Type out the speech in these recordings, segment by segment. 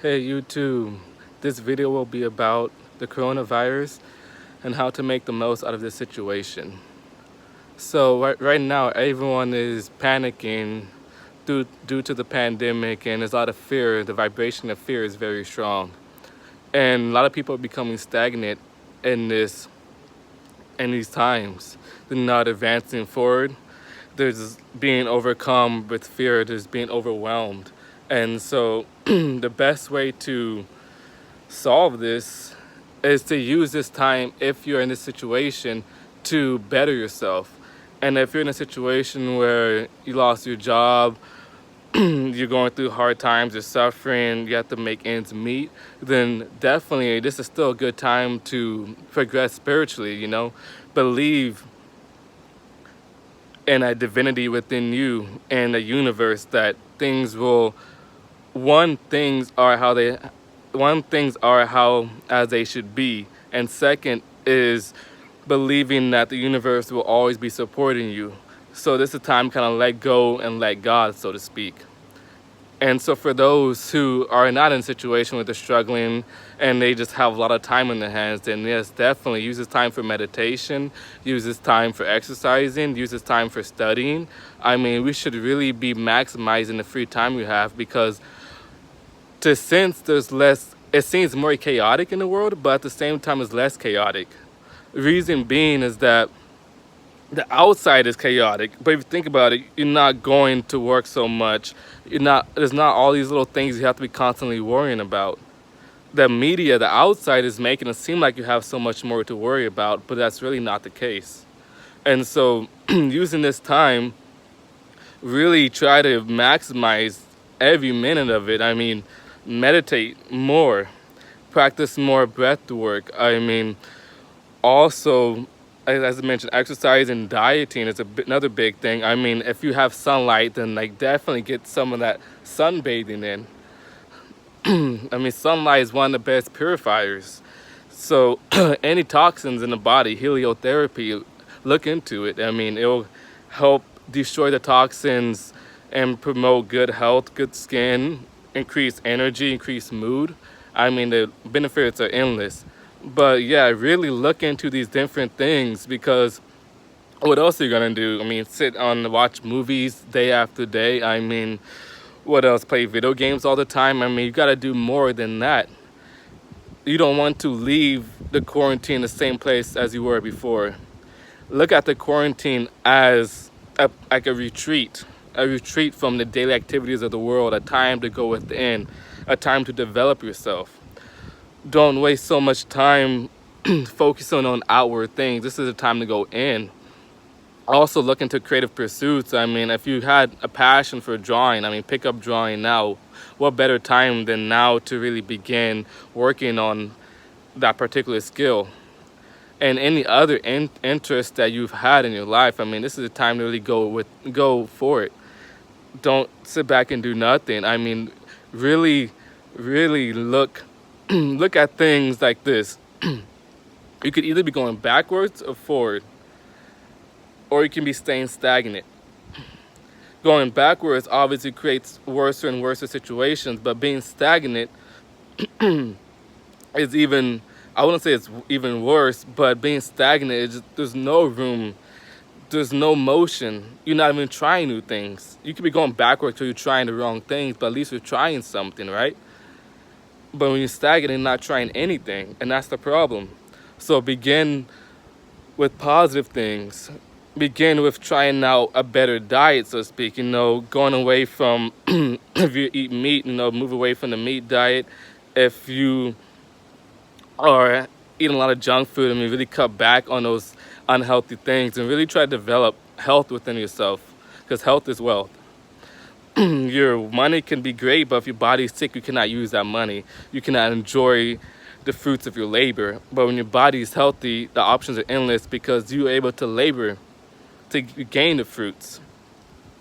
Hey YouTube, this video will be about the coronavirus and how to make the most out of this situation. So right now everyone is panicking due to the pandemic, and there's a lot of fear. The vibration of fear is very strong. And a lot of people are becoming stagnant in these times. They're not advancing forward. They're just being overcome with fear. They're just being overwhelmed. And so the best way to solve this is to use this time, if you're in this situation, to better yourself. And if you're in a situation where you lost your job, you're going through hard times, you're suffering, you have to make ends meet, then definitely this is still a good time to progress spiritually, Believe in a divinity within you and a universe that things will one things are how as they should be, and second is believing that the universe will always be supporting you. So this is a time to kind of let go and let God, so to speak. And so for those who are not in a situation where they're struggling and they just have a lot of time on their hands, then yes, definitely use this time for meditation, use this time for exercising, use this time for studying. I mean, we should really be maximizing the free time we have, because since there's less, it seems more chaotic in the world, but at the same time it's less chaotic. Reason being is that the outside is chaotic, but if you think about it, you're not going to work so much. There's not all these little things you have to be constantly worrying about. The media, the outside, is making it seem like you have so much more to worry about, but that's really not the case. And so using this time, really try to maximize every minute of it. I mean, meditate more, practice more breath work. I mean, also, as I mentioned, exercise and dieting is another big thing. I mean, if you have sunlight, then definitely get some of that sunbathing in. I mean, sunlight is one of the best purifiers. So any toxins in the body, heliotherapy, look into it. I mean, it'll help destroy the toxins and promote good health, good skin, increase energy, increase mood. I mean, the benefits are endless. But yeah, really look into these different things, because what else are you gonna do? I mean, watch movies day after day. I mean, what else? Play video games all the time? I mean, you gotta do more than that. You don't want to leave the quarantine the same place as you were before. Look at the quarantine as like a retreat from the daily activities of the world, a time to go within, a time to develop yourself. Don't waste so much time focusing on outward things. This is a time to go in. Also look into creative pursuits. I mean, if you had a passion for drawing, I mean, pick up drawing now. What better time than now to really begin working on that particular skill? And any other interest that you've had in your life, I mean, this is a time to really go for it. Don't sit back and do nothing. I mean, really look look at things like this. You could either be going backwards or forward, or you can be staying stagnant. Going backwards obviously creates worse and worse situations, but being stagnant is even, I wouldn't say it's even worse, but being stagnant is there's no room, there's no motion. You're not even trying new things. You could be going backwards till you're trying the wrong things, but at least you're trying something, right? But when you're stagnant and not trying anything, and that's the problem. So begin with positive things. Begin with trying out a better diet, so to speak. Going away from, if you eat meat, move away from the meat diet. If you are eating a lot of junk food, I mean, really cut back on those unhealthy things and really try to develop health within yourself, because health is wealth. Your money can be great, but if your body is sick, you cannot use that money. You cannot enjoy the fruits of your labor. But when your body is healthy, the options are endless, because you're able to labor to gain the fruits.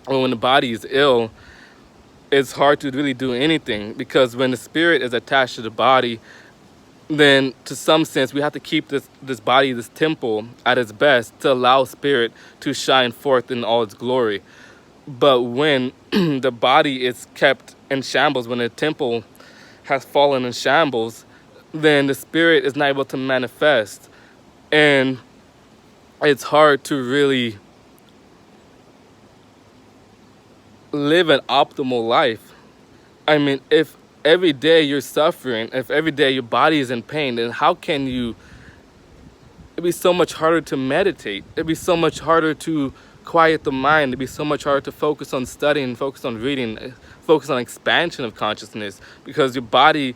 Or when the body is ill, it's hard to really do anything, because when the spirit is attached to the body, then to some sense we have to keep this body, this temple, at its best to allow spirit to shine forth in all its glory. But when the body is kept in shambles, when the temple has fallen in shambles, then the spirit is not able to manifest. And it's hard to really live an optimal life. I mean, if every day you're suffering, if every day your body is in pain, then how can you? It'd be so much harder to meditate. It'd be so much harder to quiet the mind. It'd be so much harder to focus on studying, focus on reading, focus on expansion of consciousness, because your body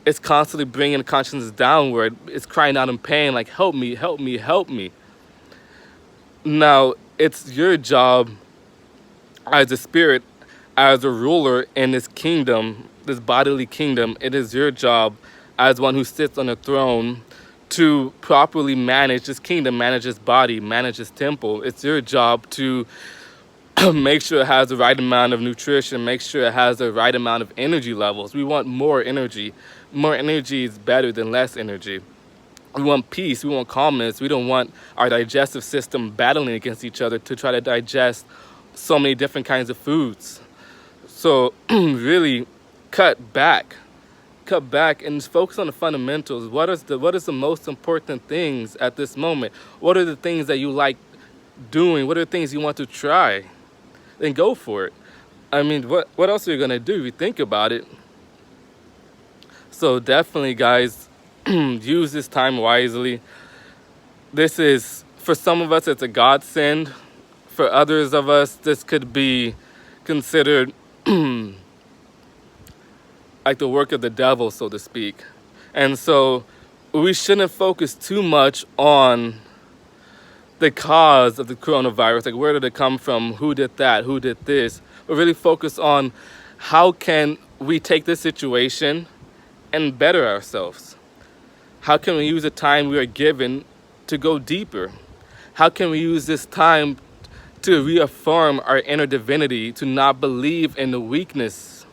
is constantly bringing consciousness downward. It's crying out in pain, like, help me, help me, help me. Now, it's your job as a spirit, as a ruler in this kingdom, this bodily kingdom. It is your job as one who sits on a throne to properly manage this kingdom, manage this body, manage this temple. It's your job to make sure it has the right amount of nutrition, make sure it has the right amount of energy levels. We want more energy. More energy is better than less energy. We want peace, we want calmness. We don't want our digestive system battling against each other to try to digest so many different kinds of foods. So really cut back and focus on the fundamentals. What is the most important things at this moment? What are the things that you like doing? What are the things you want to try? Then go for it. I mean, what else are you gonna do if you think about it? So definitely, guys, use this time wisely. This is, for some of us, it's a godsend. For others of us, this could be considered like the work of the devil, so to speak. And so we shouldn't focus too much on the cause of the coronavirus, like where did it come from, who did that, who did this, but really focus on how can we take this situation and better ourselves. How can we use the time we are given to go deeper? How can we use this time to reaffirm our inner divinity, to not believe in the weakness,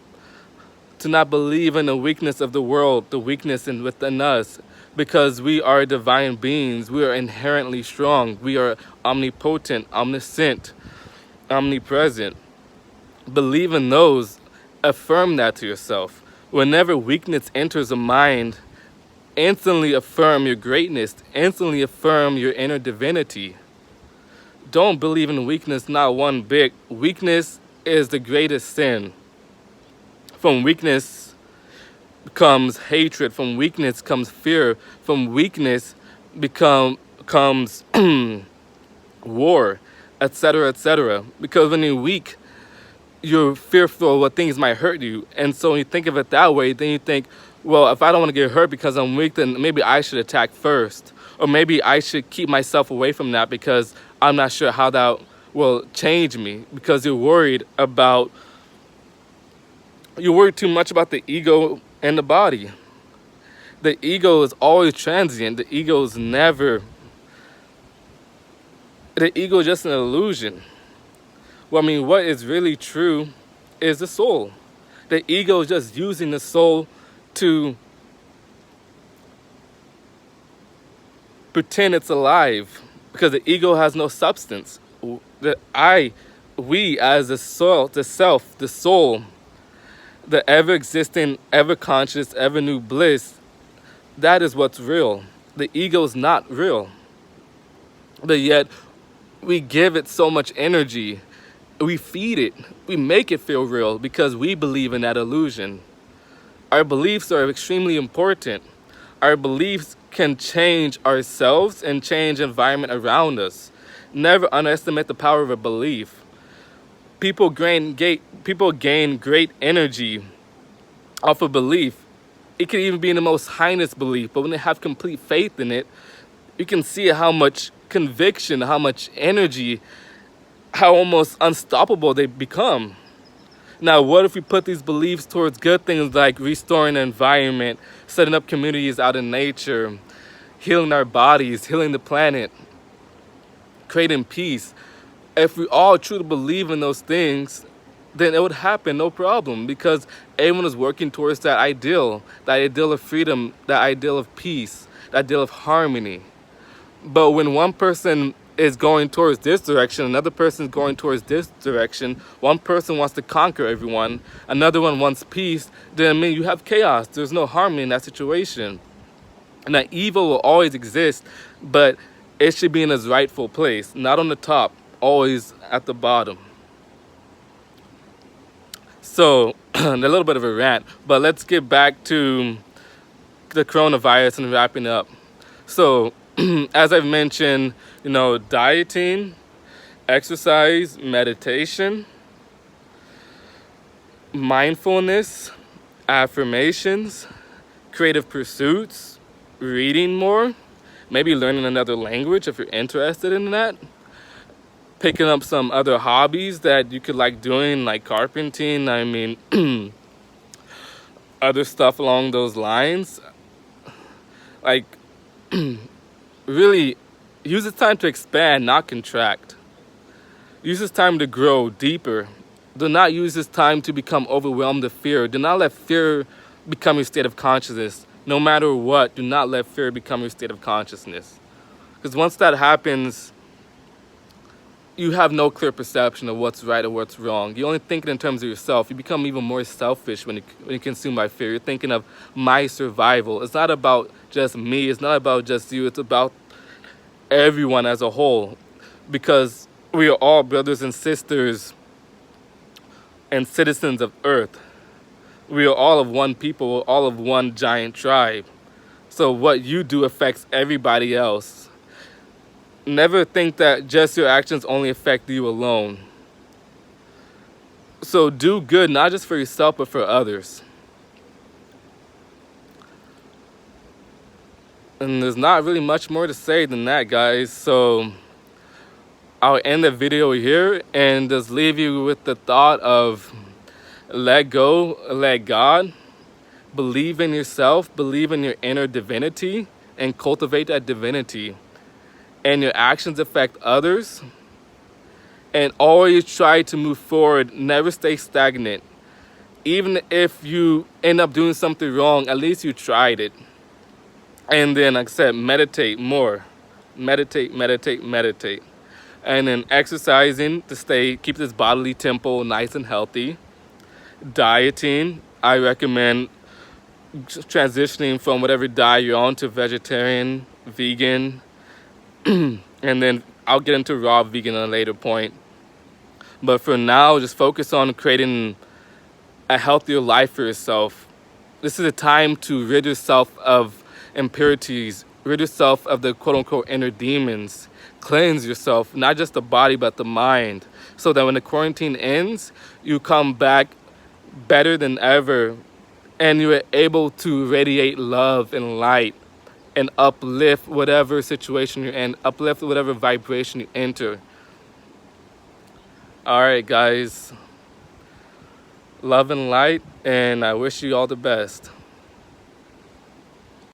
to not believe in the weakness of the world, the weakness within us, because we are divine beings. We are inherently strong. We are omnipotent, omniscient, omnipresent. Believe in those. Affirm that to yourself. Whenever weakness enters the mind, instantly affirm your greatness. Instantly affirm your inner divinity. Don't believe in weakness, not one bit. Weakness is the greatest sin. From weakness comes hatred. From weakness comes fear. From weakness comes war, etc., etc. Because when you're weak, you're fearful of what things might hurt you. And so when you think of it that way, then you think, well, if I don't want to get hurt because I'm weak, then maybe I should attack first. Or maybe I should keep myself away from that because I'm not sure how that will change me. Because you're worried too much about the ego and the body. The ego is always transient. The ego is just an illusion. Well, I mean, what is really true is the soul. The ego is just using the soul to pretend it's alive, because the ego has no substance. We as the soul, the self, the soul, the ever-existing, ever-conscious, ever-new bliss, that is what's real. The ego is not real. But yet, we give it so much energy. We feed it. We make it feel real because we believe in that illusion. Our beliefs are extremely important. Our beliefs can change ourselves and change the environment around us. Never underestimate the power of a belief. People gain great energy off of belief. It can even be in the most heinous belief, but when they have complete faith in it, you can see how much conviction, how much energy, how almost unstoppable they become. Now, what if we put these beliefs towards good things like restoring the environment, setting up communities out in nature, healing our bodies, healing the planet, creating peace? If we all truly believe in those things, then it would happen, no problem, because everyone is working towards that ideal of freedom, that ideal of peace, that ideal of harmony. But when one person is going towards this direction, another person is going towards this direction, one person wants to conquer everyone, another one wants peace, then I mean you have chaos. There's no harmony in that situation. And that evil will always exist, but it should be in its rightful place, not on the top, always at the bottom. So, a little bit of a rant, but let's get back to the coronavirus and wrapping up. So, as I've mentioned, dieting, exercise, meditation, mindfulness, affirmations, creative pursuits, reading more, maybe learning another language if you're interested in that, picking up some other hobbies that you could like doing, like carpenting, I mean, other stuff along those lines. Like, really, use this time to expand, not contract. Use this time to grow deeper. Do not use this time to become overwhelmed with fear. Do not let fear become your state of consciousness. No matter what, do not let fear become your state of consciousness. Because once that happens, you have no clear perception of what's right or what's wrong. You're only thinking in terms of yourself. You become even more selfish when you're consumed by fear. You're thinking of my survival. It's not about just me. It's not about just you. It's about everyone as a whole. Because we are all brothers and sisters and citizens of Earth. We are all of one people. We're all of one giant tribe. So what you do affects everybody else. Never think that just your actions only affect you alone. So do good, not just for yourself, but for others. And there's not really much more to say than that, guys. So I'll end the video here and just leave you with the thought of let go, let God. Believe in yourself, believe in your inner divinity, and cultivate that divinity. And your actions affect others, and always try to move forward. Never stay stagnant. Even if you end up doing something wrong, at least you tried it. And then, like I said, meditate more. Meditate. And then exercising to keep this bodily temple nice and healthy. Dieting, I recommend transitioning from whatever diet you're on to vegetarian, vegan, and then I'll get into raw vegan at a later point. But for now, just focus on creating a healthier life for yourself. This is a time to rid yourself of impurities, rid yourself of the quote-unquote inner demons. Cleanse yourself, not just the body, but the mind. So that when the quarantine ends, you come back better than ever. And you are able to radiate love and light and uplift whatever situation you're in, uplift whatever vibration you enter. All right, guys. Love and light, and I wish you all the best.